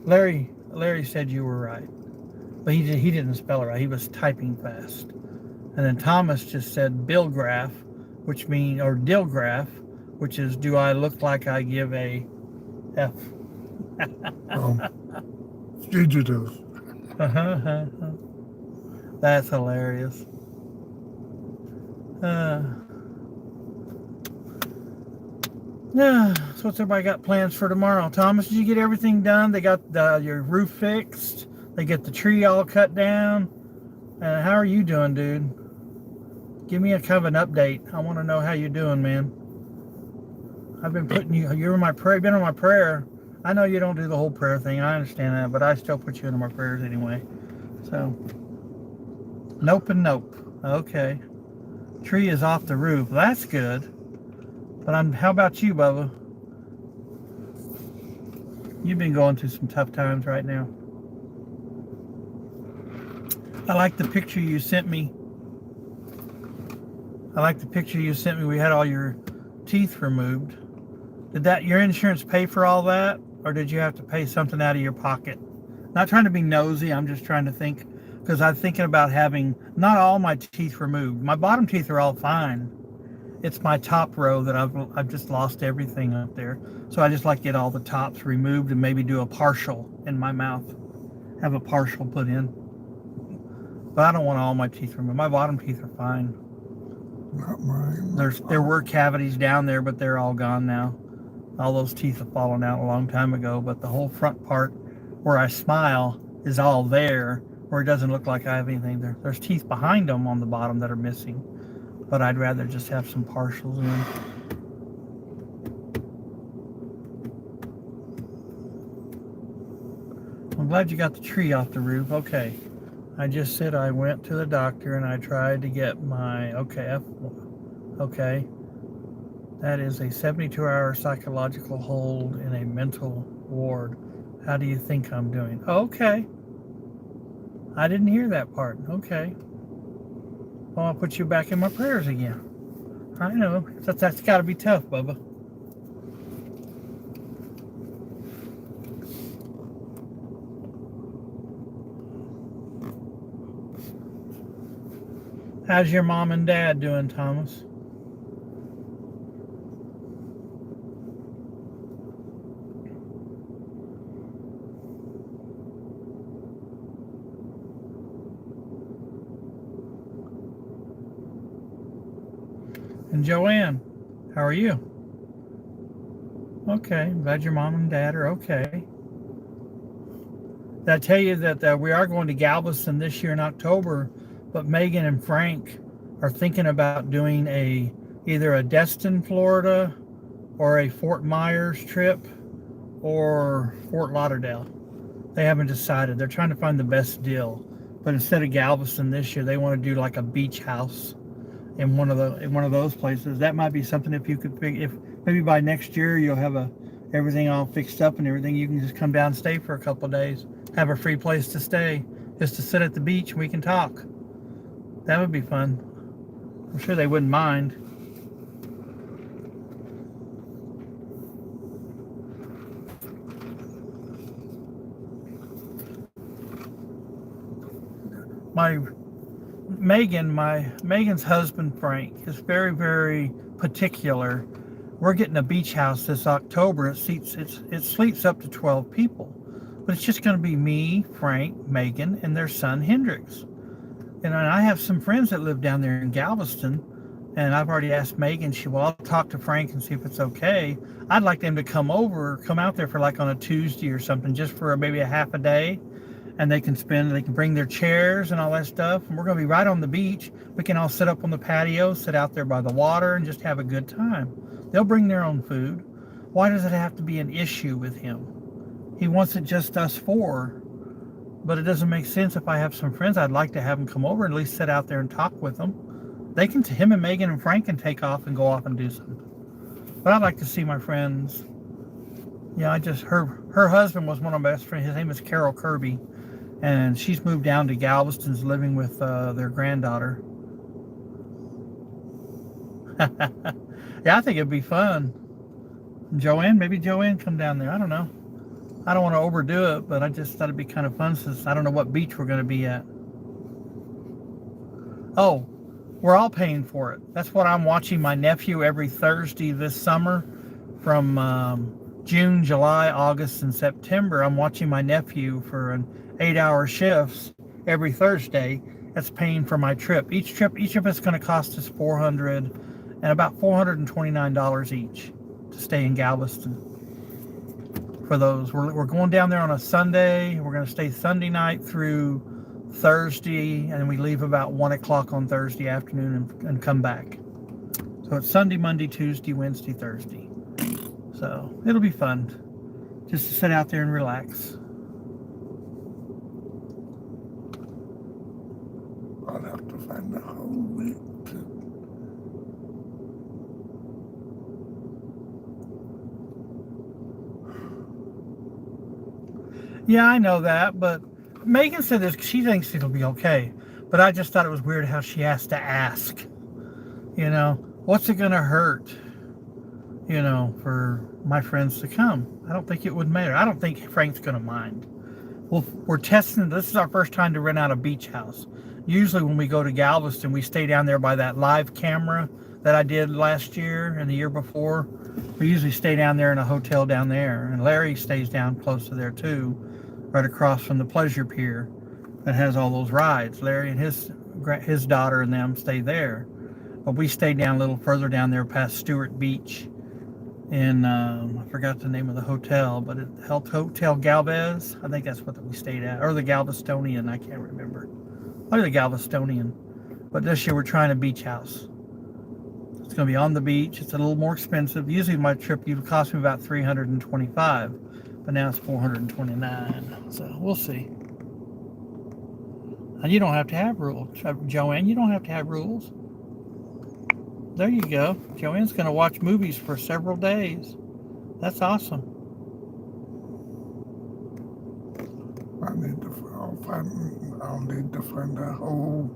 Larry said you were right. But he didn't spell it right. He was typing fast. And then Thomas just said Billgraph, Dilgraph, which is, do I look like I give a F?
Fugitive.
That's hilarious. So what's everybody got plans for tomorrow? Thomas, did you get everything done? They got your roof fixed. They get the tree all cut down. How are you doing, dude? Give me a kind of an update. I want to know how you're doing, man. I've been putting you're in my prayer. Been on my prayer. I know you don't do the whole prayer thing. I understand that, but I still put you into my prayers anyway. So, nope and nope. Okay. Tree is off the roof. That's good. But how about you, Bubba? You've been going through some tough times right now. I like the picture you sent me. We had all your teeth removed. Did your insurance pay for all that? Or did you have to pay something out of your pocket? Not trying to be nosy. I'm just trying to think. Because I'm thinking about having not all my teeth removed. My bottom teeth are all fine. It's my top row that I've just lost everything up there. So I just like to get all the tops removed and maybe do a partial in my mouth. Have a partial put in. But I don't want all my teeth removed. My bottom teeth are fine.
Not mine.
There were cavities down there, but they're all gone now. All those teeth have fallen out a long time ago, but the whole front part where I smile is all there, where it doesn't look like I have anything there. There's teeth behind them on the bottom that are missing, but I'd rather just have some partials in. I'm glad you got the tree off the roof. Okay. I just said I went to the doctor and I tried to get my, okay. That is a 72-hour psychological hold in a mental ward. How do you think I'm doing? Okay. I didn't hear that part. Okay. Well, I'll put you back in my prayers again. I know. That's got to be tough, Bubba. How's your mom and dad doing, Thomas? And Joanne, how are you? Okay, glad your mom and dad are okay. Did I tell you that we are going to Galveston this year in October, but Megan and Frank are thinking about doing either a Destin, Florida, or a Fort Myers trip, or Fort Lauderdale. They haven't decided. They're trying to find the best deal. But instead of Galveston this year, they want to do like a beach house in one of those places. That might be something if you could if maybe by next year you'll have everything all fixed up and everything. You can just come down and stay for a couple of days. Have a free place to stay, just to sit at the beach and we can talk. That would be fun. I'm sure they wouldn't mind. Megan's husband Frank is very, very particular. We're getting a beach house this October. It sleeps up to 12 people, but it's just going to be me, Frank, Megan, and their son Hendrix. And I have some friends that live down there in Galveston, and I've already asked Megan. I'll talk to Frank and see if it's okay. I'd like them to come out there for like on a Tuesday or something, just for maybe a half a day. And they can bring their chairs and all that stuff. And we're going to be right on the beach. We can all sit up on the patio, sit out there by the water, and just have a good time. They'll bring their own food. Why does it have to be an issue with him? He wants it just us four. But it doesn't make sense if I have some friends. I'd like to have them come over and at least sit out there and talk with them. Him and Megan and Frank can take off and go off and do something. But I'd like to see my friends. Yeah, her husband was one of my best friends. His name is Carol Kirby. And she's moved down to Galveston's living with their granddaughter. Yeah, I think it'd be fun. Maybe Joanne come down there. I don't know. I don't want to overdo it, but I just thought it'd be kind of fun since I don't know what beach we're going to be at. Oh, we're all paying for it. That's what I'm watching my nephew every Thursday this summer from June, July, August, and September. I'm watching my nephew for an 8-hour shifts every Thursday. That's paying for my trip. Each of it's going to cost us about $429 each to stay in Galveston. For those, we're going down there on a Sunday. We're going to stay Sunday night through Thursday, and we leave about 1 o'clock on Thursday afternoon and come back. So it's Sunday, Monday, Tuesday, Wednesday, Thursday. So it'll be fun just to sit out there and relax.
I'll have to find the whole week to...
Yeah, I know that, but Megan said this. She thinks it'll be okay. But I just thought it was weird how she has to ask. What's it going to hurt? For my friends to come. I don't think it would matter. I don't think Frank's going to mind. Well, we're testing. This is our first time to rent out a beach house. Usually when we go to Galveston, we stay down there by that live camera that I did last year and the year before. We usually stay down there in a hotel down there. And Larry stays down close to there too, right across from the pleasure pier that has all those rides. Larry and his daughter and them stay there. But we stayed down a little further down there past Stewart Beach. In I forgot the name of the hotel, but it Hotel Galvez. I think that's what we stayed at, or the Galvestonian. I can't remember. Probably the Galvestonian. But this year we're trying a beach house. It's going to be on the beach. It's a little more expensive. Usually my trip would cost me about $325, but now it's $429. So we'll see. And you don't have to have rules, Joanne. You don't have to have rules. There you go. Joanne's going to watch movies for several days. That's awesome.
I'll need to find a whole...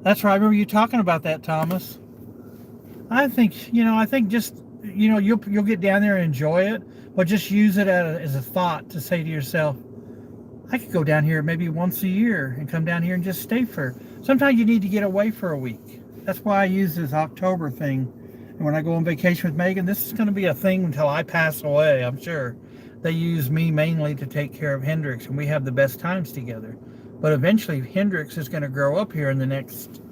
That's right. I remember you talking about that, Thomas. I think just... you'll get down there and enjoy it, but just use it as a thought to say to yourself, I could go down here maybe once a year and come down here and just stay sometimes you need to get away for a week. That's why I use this October thing And when I go on vacation with Megan, this is going to be a thing until I pass away, I'm sure. They use me mainly to take care of Hendrix, and we have the best times together. But eventually, Hendrix is going to grow up here in the next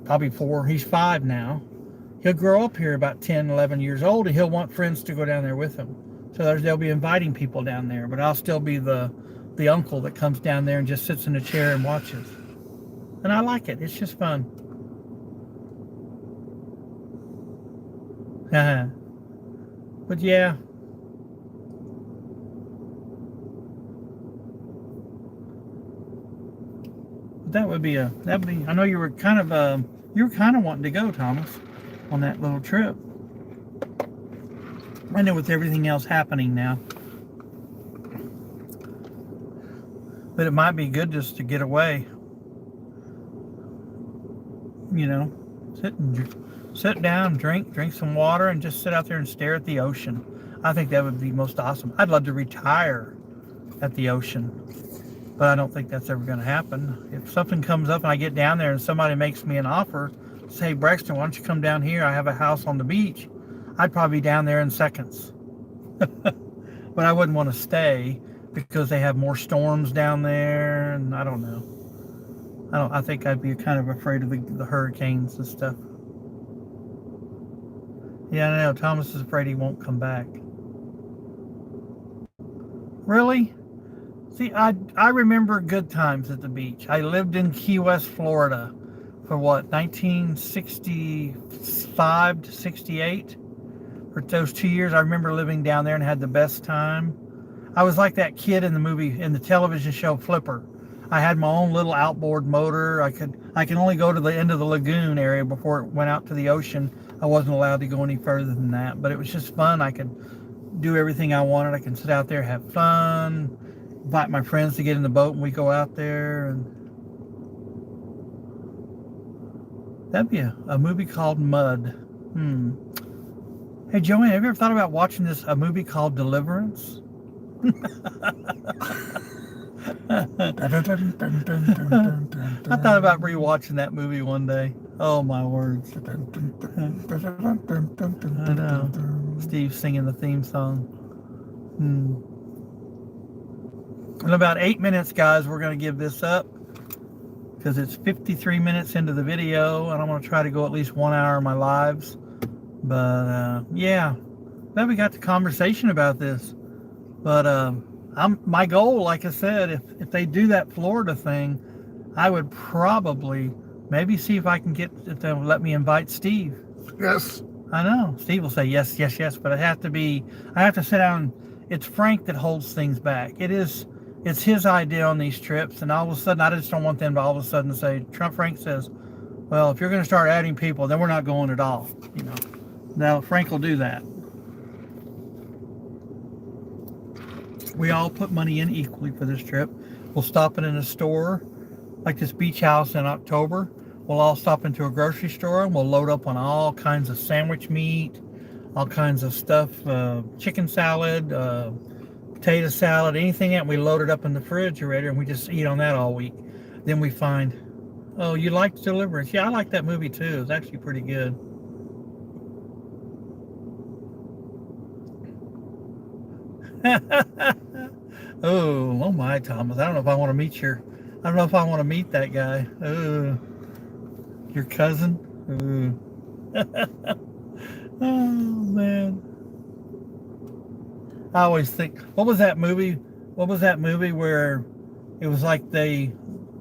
probably 4. He's 5 now. He'll grow up here about 10, 11 years old, and he'll want friends to go down there with him. So they'll be inviting people down there, but I'll still be the uncle that comes down there and just sits in a chair and watches. And I like it. It's just fun. But yeah. That would be I know you were kind of wanting to go, Thomas, on that little trip. I know with everything else happening now. But it might be good just to get away. You know, sit down, drink some water, and just sit out there and stare at the ocean. I think that would be most awesome. I'd love to retire at the ocean, but I don't think that's ever going to happen. If something comes up and I get down there and somebody makes me an offer, say, Braxton, why don't you come down here? I have a house on the beach. I'd probably be down there in seconds. But I wouldn't want to stay because they have more storms down there, and I don't know. I think I'd be kind of afraid of the hurricanes and stuff. Yeah, I know. Thomas is afraid he won't come back. Really? See, I remember good times at the beach. I lived in Key West, Florida for 1965 to 68. For those 2 years, I remember living down there and had the best time. I was like that kid in the television show Flipper. I had my own little outboard motor. I can only go to the end of the lagoon area before it went out to the ocean. I wasn't allowed to go any further than that, but it was just fun. I could do everything I wanted. I can sit out there, have fun, invite my friends to get in the boat, and we go out there. And that'd be a movie called Mud. Hey, Joanne, have you ever thought about watching a movie called Deliverance? I thought about rewatching that movie one day. Oh, my words. I know. Steve singing the theme song. In about 8 minutes, guys, we're going to give this up because it's 53 minutes into the video, and I'm going to try to go at least 1 hour of my lives. But yeah, glad we got the conversation about this. But my goal, like I said, if they do that Florida thing, I would probably maybe see if I can if they'll let me invite Steve.
Yes.
I know. Steve will say yes, but I have to sit down. It's Frank that holds things back. It's his idea on these trips, and all of a sudden, I just don't want them to all of a sudden say, Frank says, well, if you're going to start adding people, then we're not going at all. You know. Now, Frank will do that. We all put money in equally for this trip. We'll stop in a store, like this beach house in October. We'll all stop into a grocery store, and we'll load up on all kinds of sandwich meat, all kinds of stuff, chicken salad, potato salad, anything that we load it up in the refrigerator, and we just eat on that all week. Then we find, oh, you liked Deliverance? Yeah, I like that movie too. It's actually pretty good. oh my, Thomas. I don't know if I want to meet that guy. Your cousin. Oh man. I always think, what was that movie where it was like they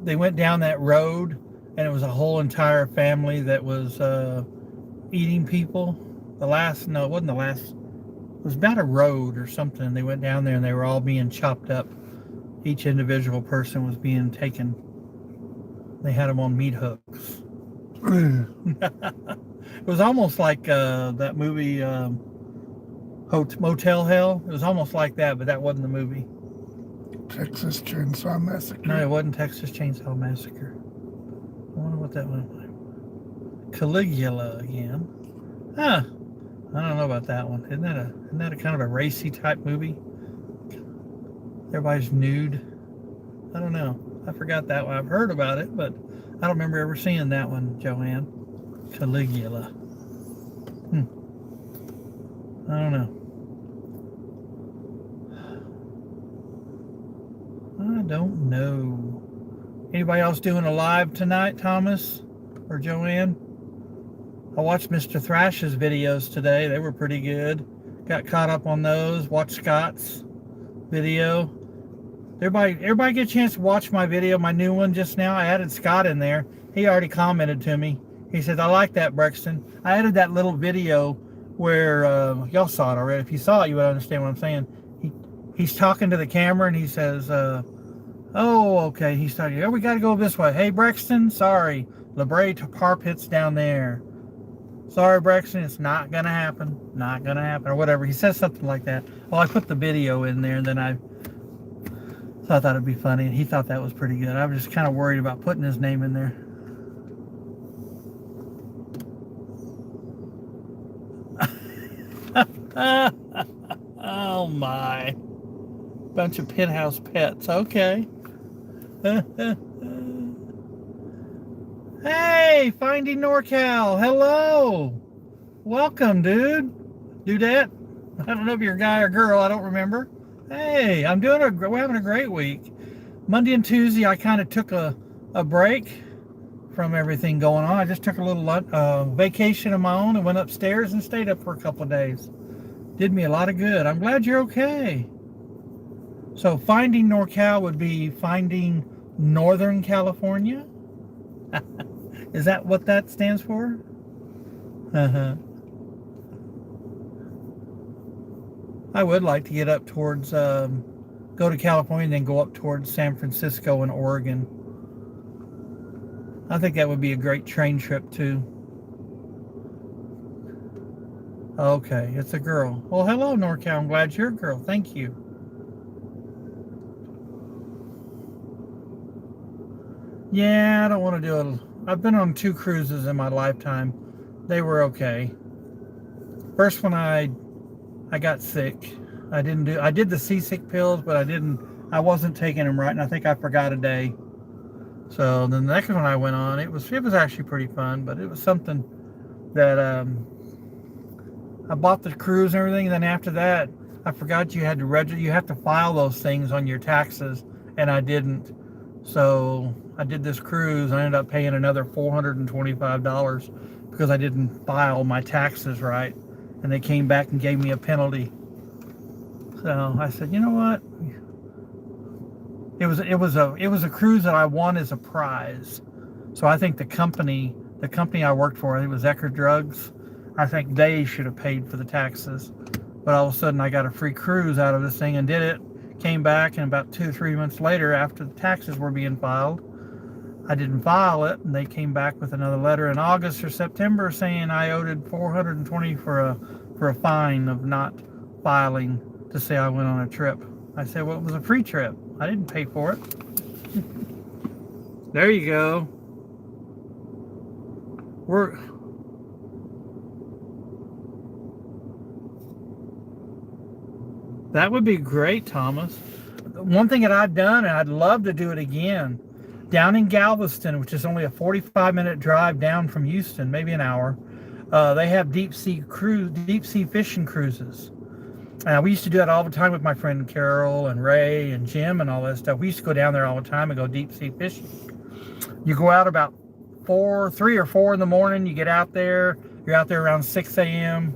went down that road and it was a whole entire family that was eating people? It wasn't the last. It was about a road or something. They went down there and they were all being chopped up. Each individual person was being taken. They had them on meat hooks. It was almost like that movie Motel Hell. It was almost like that, but that wasn't the movie.
Texas Chainsaw Massacre.
No, it wasn't Texas Chainsaw Massacre. I wonder what that one was. Caligula again. Huh. I don't know about that one. Isn't that a kind of a racy type movie? Everybody's nude. I don't know. I forgot that one. I've heard about it, but I don't remember ever seeing that one, Joanne. Caligula. I don't know. I don't know. Anybody else doing a live tonight, Thomas or Joanne? I watched Mr. Thrash's videos today. They were pretty good. Got caught up on those. Watched Scott's video. Everybody get a chance to watch my video, my new one just now. I added Scott in there. He already commented to me. He says, I like that, Brexton. I added that little video where, y'all saw it already. If you saw it, you would understand what I'm saying. He's talking to the camera and he says, oh, okay. He's talking, oh, we got to go this way. Hey, Brexton, sorry. LeBray Tar Pit's down there. Sorry, Brexton, it's not going to happen. Not going to happen, or whatever. He says something like that. Well, I put the video in there, and then I thought it'd be funny, and he thought that was pretty good. I was just kind of worried about putting his name in there. Oh, my. Bunch of penthouse pets. Okay. Hey, Finding NorCal. Hello. Welcome, dude. Dudette. I don't know if you're a guy or girl. I don't remember. Hey, we're having a great week. Monday and Tuesday, I kind of took a break from everything going on. I just took a little vacation of my own and went upstairs and stayed up for a couple of days. Did me a lot of good. I'm glad you're okay. So Finding NorCal would be finding Northern California? Is that what that stands for? I would like to get up towards, go to California and then go up towards San Francisco and Oregon. I think that would be a great train trip too. Okay, it's a girl. Well, hello, NorCal. I'm glad you're a girl. Thank you. Yeah, I don't want to do it. I've been on 2 cruises in my lifetime. They were okay. First one I got sick. I did the seasick pills, but I wasn't taking them right, and I think I forgot a day. So then the next one I went on, it was actually pretty fun, but it was something that I bought the cruise and everything, and then after that, I forgot you had to register. You have to file those things on your taxes, and I didn't. So I did this cruise. I ended up paying another $425 because I didn't file my taxes right, and they came back and gave me a penalty. So I said, you know what? It was a cruise that I won as a prize. So I think the company I worked for, I think it was Ecker Drugs, I think they should have paid for the taxes. But all of a sudden I got a free cruise out of this thing and did it. Came back, and about 2 or 3 months later, after the taxes were being filed, I didn't file it, and they came back with another letter in August or September saying I owed $420 for a fine of not filing to say I went on a trip. I said, well, it was a free trip. I didn't pay for it. There you go. That would be great, Thomas. One thing that I've done, and I'd love to do it again, down in Galveston, which is only a 45-minute drive down from Houston, maybe an hour, they have deep sea fishing cruises. We used to do that all the time with my friend Carol and Ray and Jim and all that stuff. We used to go down there all the time and go deep sea fishing. You go out about 3 or 4 in the morning. You get out there. You're out there around 6 a.m.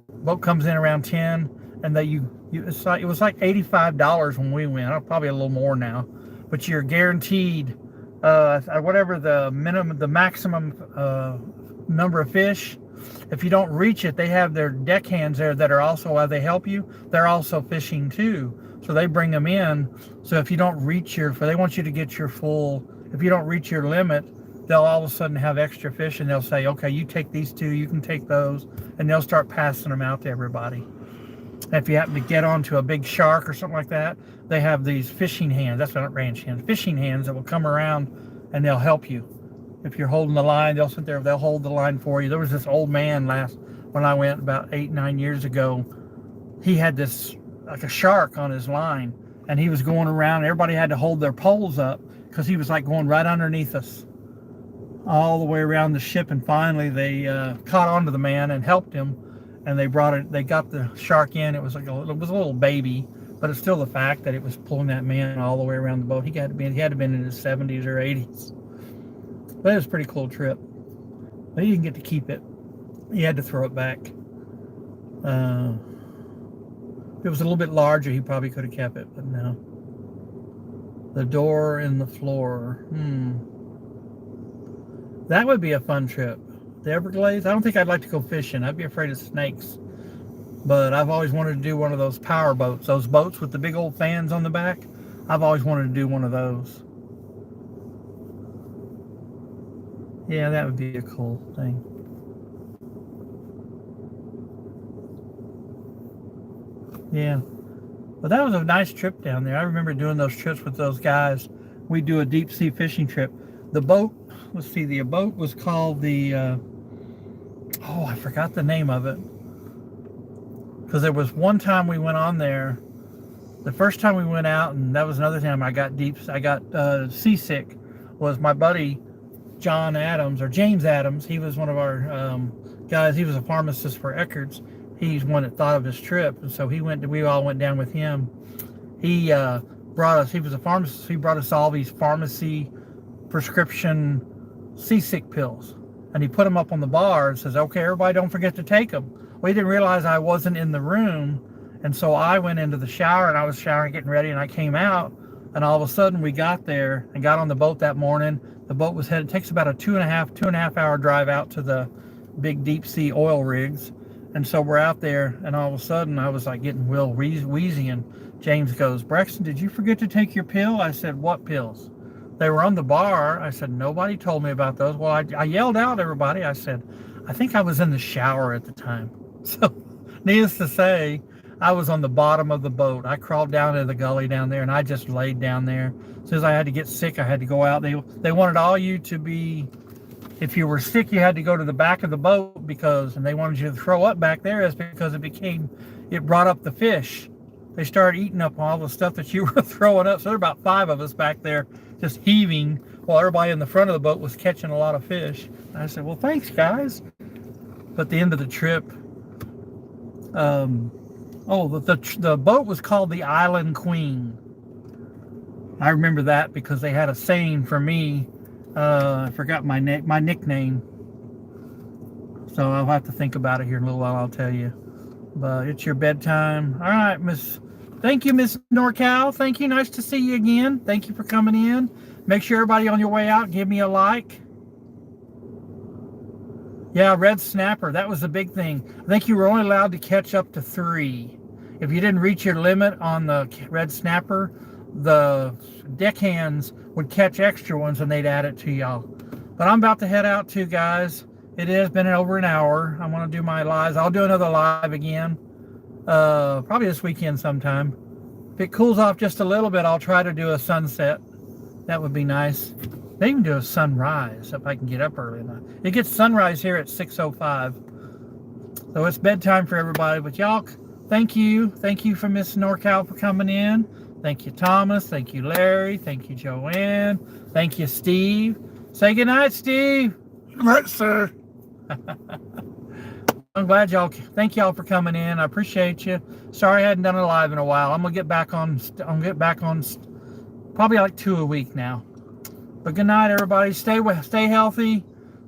Boat comes in around 10, and it was like $85 when we went. Probably a little more now, but you're guaranteed whatever the maximum number of fish. If you don't reach it, they have their deckhands there that are also, they help you. They're also fishing too, so they bring them in. So if you don't reach they want you to get your full. If you don't reach your limit, they'll all of a sudden have extra fish, and they'll say, okay, you take these 2, you can take those, and they'll start passing them out to everybody. If you happen to get onto a big shark or something like that, they have these fishing hands. That's not ranch hands. Fishing hands that will come around and they'll help you. If you're holding the line, they'll sit there. They'll hold the line for you. There was this old man when I went about 8-9 years ago. He had this like a shark on his line, and he was going around. Everybody had to hold their poles up because he was like going right underneath us, all the way around the ship. And finally, they caught onto the man and helped him. and they brought it. They got the shark in. It was like it was a little baby, but it's still the fact that it was pulling that man all the way around the boat. He had to have been in his 70s or 80s. But it was a pretty cool trip. But he didn't get to keep it. He had to throw it back. If it was a little bit larger, he probably could have kept it, but no. The door in the floor. That would be a fun trip. The Everglades, I don't think I'd like to go fishing. I'd be afraid of snakes. But I've always wanted to do one of those power boats. Those boats with the big old fans on the back. I've always wanted to do one of those. Yeah, that would be a cool thing. Yeah. But that was a nice trip down there. I remember doing those trips with those guys. We do a deep sea fishing trip. The boat, let's see, the boat was called the, I forgot the name of it. Because there was one time we went on there, the first time we went out, and that was another time I got seasick, was my buddy John Adams, or James Adams. He was one of our guys. He was a pharmacist for Eckerd's. He's one that thought of this trip, and so we all went down with him. He brought us, he was a pharmacist, he brought us all these pharmacy prescription seasick pills, and he put them up on the bar and says, okay, everybody don't forget to take them. Well, he didn't realize I wasn't in the room, and so I went into the shower, and I was showering, getting ready, and I came out, and all of a sudden we got there and got on the boat that morning. The boat was headed, it takes about a two and a half hour drive out to the big deep sea oil rigs. And so we're out there, and all of a sudden I was like getting real wheezy, and James goes, Braxton, did you forget to take your pill? I said, what pills? They were on the bar. I said, nobody told me about those. Well, I yelled out at everybody. I said, I think I was in the shower at the time. So needless to say, I was on the bottom of the boat. I crawled down into the gully down there, and I just laid down there. As soon as I had to get sick, I had to go out. They wanted all you to be, if you were sick, you had to go to the back of the boat and they wanted you to throw up back there, is because it brought up the fish. They started eating up all the stuff that you were throwing up. So there were about 5 of us back there just heaving while everybody in the front of the boat was catching a lot of fish. And I said, well, thanks, guys. But at the end of the trip, the boat was called the Island Queen. I remember that because they had a saying for me. I forgot my nickname. So I'll have to think about it here in a little while, I'll tell you. But it's your bedtime. All right, thank you, Miss NorCal. Thank you. Nice to see you again. Thank you for coming in. Make sure everybody on your way out, give me a like. Yeah, red snapper. That was the big thing. I think you were only allowed to catch up to 3. If you didn't reach your limit on the red snapper, the deckhands would catch extra ones and they'd add it to y'all. But I'm about to head out too, guys. It has been over an hour. I want to do my lives. I'll do another live again, probably this weekend sometime. If it cools off just a little bit, I'll try to do a sunset. That would be nice. They even do a sunrise if I can get up early enough. It gets sunrise here at 6:05. So it's bedtime for everybody. But y'all, thank you. Thank you for Miss NorCal for coming in. Thank you, Thomas. Thank you, Larry. Thank you, Joanne. Thank you, Steve. Say goodnight, Steve.
Good night, sir.
I'm glad y'all. Thank y'all for coming in. I appreciate you. Sorry I hadn't done a live in a while. I'm gonna get back on. Probably like 2 a week now. But good night, everybody. Stay healthy.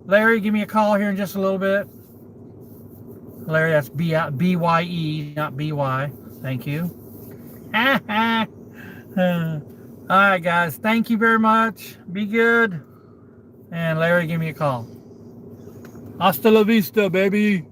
Larry, give me a call here in just a little bit. Larry, that's B-Y-E, not B-Y. Thank you. All right, guys. Thank you very much. Be good. And Larry, give me a call. Hasta la vista, baby.